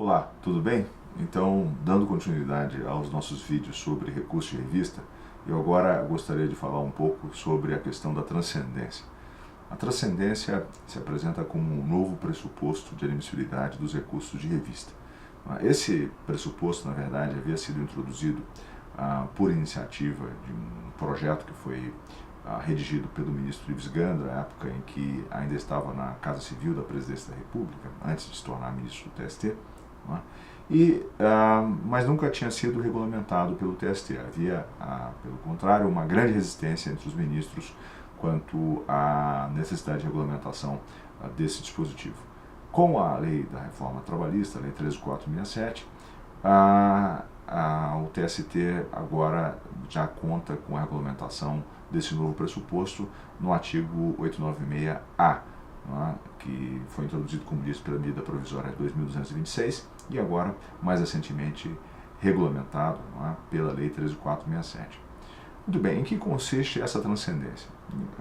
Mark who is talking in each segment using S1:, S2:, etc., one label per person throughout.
S1: Olá, tudo bem? Então, dando continuidade aos nossos vídeos sobre recurso de revista, eu agora gostaria de falar um pouco sobre a questão da transcendência. A transcendência se apresenta como um novo pressuposto de admissibilidade dos recursos de revista. Esse pressuposto, na verdade, havia sido introduzido por iniciativa de um projeto que foi redigido pelo ministro Ives Gandra, na época em que ainda estava na Casa Civil da Presidência da República, antes de se tornar ministro do TST, mas nunca tinha sido regulamentado pelo TST. Havia, pelo contrário, uma grande resistência entre os ministros quanto à necessidade de regulamentação desse dispositivo. Com a lei da reforma trabalhista, a lei 13.467, o TST agora já conta com a regulamentação desse novo pressuposto no artigo 896-A, que foi introduzido, como disse, pela medida provisória 2226 e agora, mais recentemente, regulamentado pela lei 13.467. Muito bem, em que consiste essa transcendência?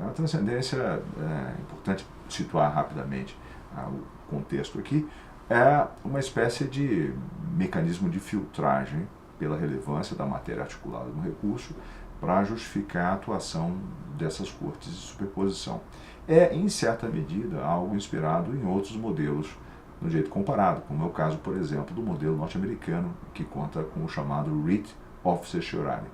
S1: A transcendência, é importante situar rapidamente o contexto aqui, é uma espécie de mecanismo de filtragem pela relevância da matéria articulada no recurso para justificar a atuação dessas cortes de superposição. É, em certa medida, algo inspirado em outros modelos no direito comparado, como é o caso, por exemplo, do modelo norte-americano, que conta com o chamado writ of certiorari.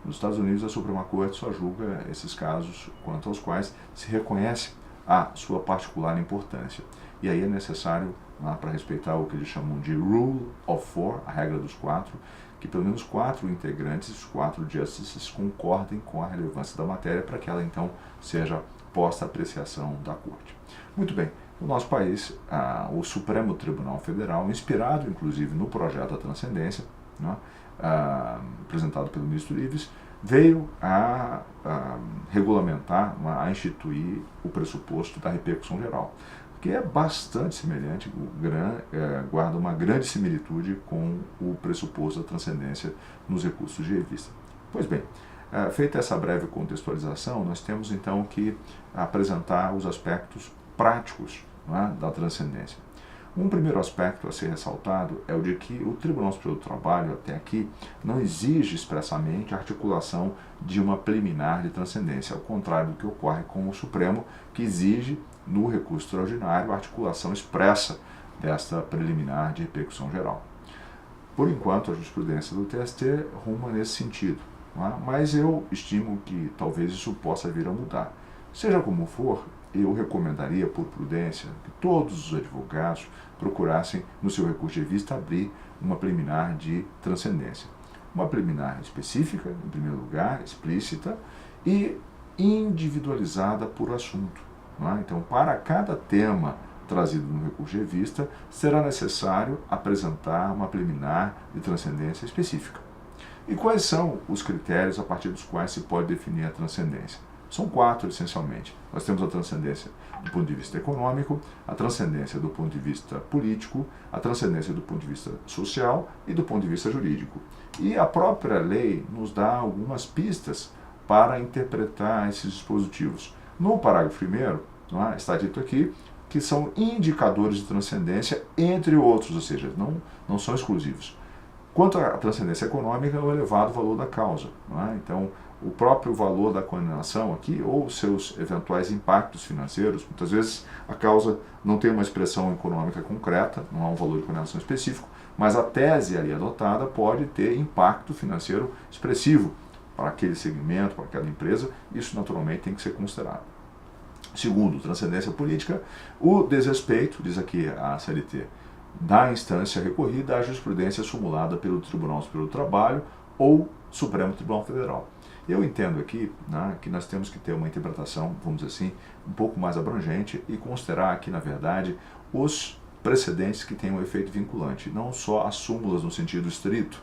S1: Nos Estados Unidos, a Suprema Corte só julga esses casos quanto aos quais se reconhece a sua particular importância. E aí é necessário, para respeitar o que eles chamam de Rule of Four, a regra dos quatro, que pelo menos 4 integrantes, 4 justices, concordem com a relevância da matéria para que ela então seja posta à apreciação da Corte. Muito bem, no nosso país, o Supremo Tribunal Federal, inspirado inclusive no projeto da transcendência, apresentado pelo ministro Ives, veio a regulamentar, a instituir o pressuposto da repercussão geral, que é bastante semelhante, guarda uma grande similitude com o pressuposto da transcendência nos recursos de revista. Pois bem, feita essa breve contextualização, nós temos então que apresentar os aspectos práticos da transcendência. Um primeiro aspecto a ser ressaltado é o de que o Tribunal Superior do Trabalho, até aqui, não exige expressamente a articulação de uma preliminar de transcendência, ao contrário do que ocorre com o Supremo, que exige, no recurso extraordinário, a articulação expressa desta preliminar de repercussão geral. Por enquanto, a jurisprudência do TST ruma nesse sentido, mas eu estimo que talvez isso possa vir a mudar. Seja como for, eu recomendaria, por prudência, que todos os advogados procurassem, no seu recurso de revista, abrir uma preliminar de transcendência. Uma preliminar específica, em primeiro lugar, explícita e individualizada por assunto. Então, para cada tema trazido no recurso de revista, será necessário apresentar uma preliminar de transcendência específica. E quais são os critérios a partir dos quais se pode definir a transcendência? São 4, essencialmente. Nós temos a transcendência do ponto de vista econômico, a transcendência do ponto de vista político, a transcendência do ponto de vista social e do ponto de vista jurídico. E a própria lei nos dá algumas pistas para interpretar esses dispositivos. No parágrafo 1º, está dito aqui que são indicadores de transcendência, entre outros, ou seja, não são exclusivos. Quanto à transcendência econômica, é o elevado valor da causa. Então, o próprio valor da condenação aqui, ou seus eventuais impactos financeiros, muitas vezes a causa não tem uma expressão econômica concreta, não há um valor de condenação específico, mas a tese ali adotada pode ter impacto financeiro expressivo para aquele segmento, para aquela empresa. Isso naturalmente tem que ser considerado. Segundo, transcendência política, o desrespeito, diz aqui a CLT, da instância recorrida à jurisprudência sumulada pelo Tribunal Superior do Trabalho ou Supremo Tribunal Federal. Eu entendo aqui que nós temos que ter uma interpretação, vamos dizer assim, um pouco mais abrangente e considerar aqui, na verdade, os precedentes que têm um efeito vinculante, não só as súmulas no sentido estrito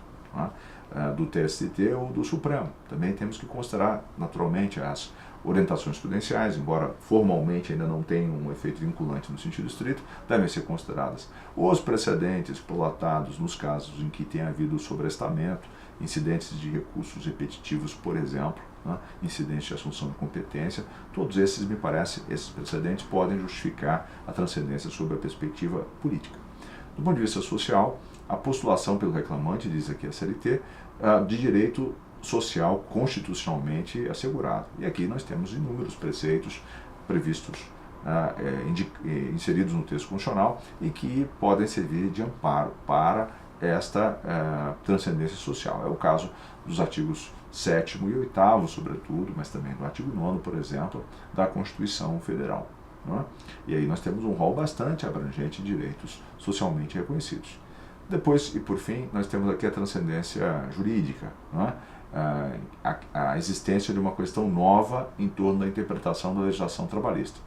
S1: do TST ou do Supremo. Também temos que considerar, naturalmente, as orientações prudenciais, embora formalmente ainda não tenham um efeito vinculante no sentido estrito, devem ser consideradas. Os precedentes prolatados nos casos em que tem havido sobrestamento, incidentes de recursos repetitivos, por exemplo, incidentes de assunção de competência, todos esses, me parece, esses precedentes podem justificar a transcendência sob a perspectiva política. Do ponto de vista social, a postulação pelo reclamante, diz aqui a CLT, de direito social constitucionalmente assegurado. E aqui nós temos inúmeros preceitos previstos, inseridos no texto constitucional e que podem servir de amparo para esta transcendência social. É o caso dos artigos 7º e 8º, sobretudo, mas também do artigo 9º, por exemplo, da Constituição Federal. Não é? E aí nós temos um rol bastante abrangente de direitos socialmente reconhecidos. Depois, e por fim, nós temos aqui a transcendência jurídica, não é? A existência de uma questão nova em torno da interpretação da legislação trabalhista.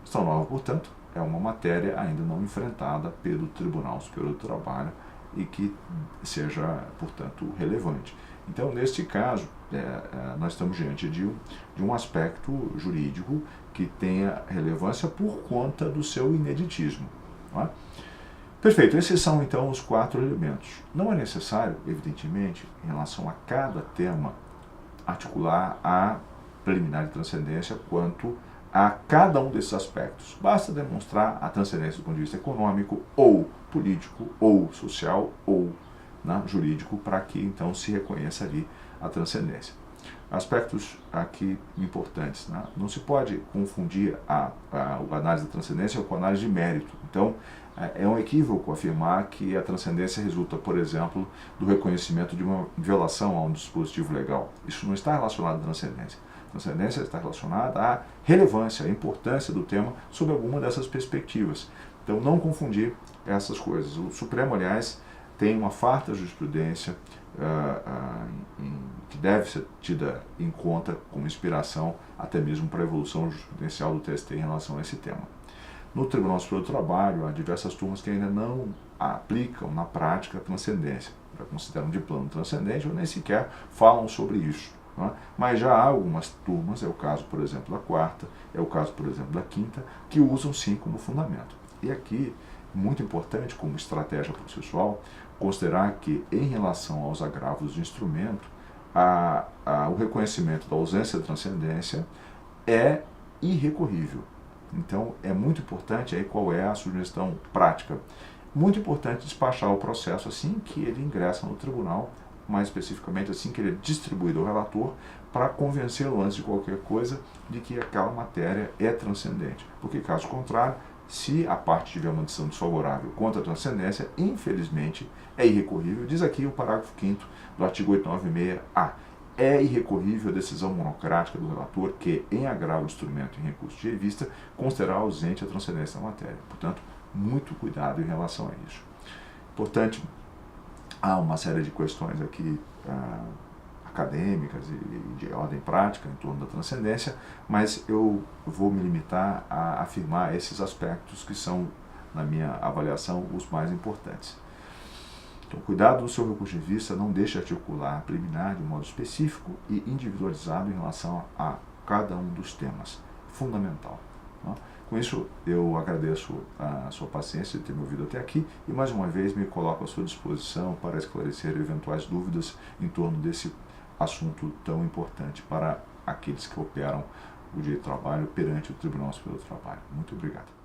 S1: Questão nova, portanto, é uma matéria ainda não enfrentada pelo Tribunal Superior do Trabalho e que seja, portanto, relevante. Então, neste caso, nós estamos diante de um aspecto jurídico que tenha relevância por conta do seu ineditismo. Não é? Perfeito, esses são então os 4 elementos. Não é necessário, evidentemente, em relação a cada tema, articular a preliminar de transcendência quanto a cada um desses aspectos. Basta demonstrar a transcendência do ponto de vista econômico, ou político, ou social, ou jurídico, para que então se reconheça ali a transcendência. Aspectos aqui importantes. Né? Não se pode confundir a análise da transcendência com a análise de mérito. Então, é um equívoco afirmar que a transcendência resulta, por exemplo, do reconhecimento de uma violação a um dispositivo legal. Isso não está relacionado à transcendência. A transcendência está relacionada à relevância, à importância do tema sob alguma dessas perspectivas. Então, não confundir essas coisas. O Supremo, aliás, tem uma farta jurisprudência que deve ser tida em conta como inspiração até mesmo para a evolução jurisprudencial do TST em relação a esse tema. No Tribunal Superior do Trabalho, há diversas turmas que ainda não aplicam na prática a transcendência, já consideram de plano transcendente ou nem sequer falam sobre isso. Né? Mas já há algumas turmas, é o caso, por exemplo, da 4ª, é o caso, por exemplo, da 5ª, que usam sim como fundamento. E aqui, muito importante como estratégia processual, considerar que, em relação aos agravos de instrumento, o reconhecimento da ausência de transcendência é irrecorrível. Então, é muito importante aí qual é a sugestão prática. Muito importante despachar o processo assim que ele ingressa no tribunal, mais especificamente assim que ele é distribuído ao relator, para convencê-lo antes de qualquer coisa de que aquela matéria é transcendente. Porque, caso contrário, se a parte tiver uma decisão desfavorável contra a transcendência, infelizmente é irrecorrível. Diz aqui o parágrafo 5º do artigo 896-A. É irrecorrível a decisão monocrática do relator que, em agravo de instrumento em recurso de revista, considerará ausente a transcendência da matéria. Portanto, muito cuidado em relação a isso. Importante, há uma série de questões aqui acadêmicas e de ordem prática em torno da transcendência, mas eu vou me limitar a afirmar esses aspectos que são, na minha avaliação, os mais importantes. Então, cuidado no seu recurso de vista, não deixe de articular a preliminar de modo específico e individualizado em relação a cada um dos temas. Fundamental. Tá? Com isso, eu agradeço a sua paciência de ter me ouvido até aqui e, mais uma vez, me coloco à sua disposição para esclarecer eventuais dúvidas em torno desse assunto tão importante para aqueles que operam o direito do trabalho perante o Tribunal Superior do Trabalho. Muito obrigado.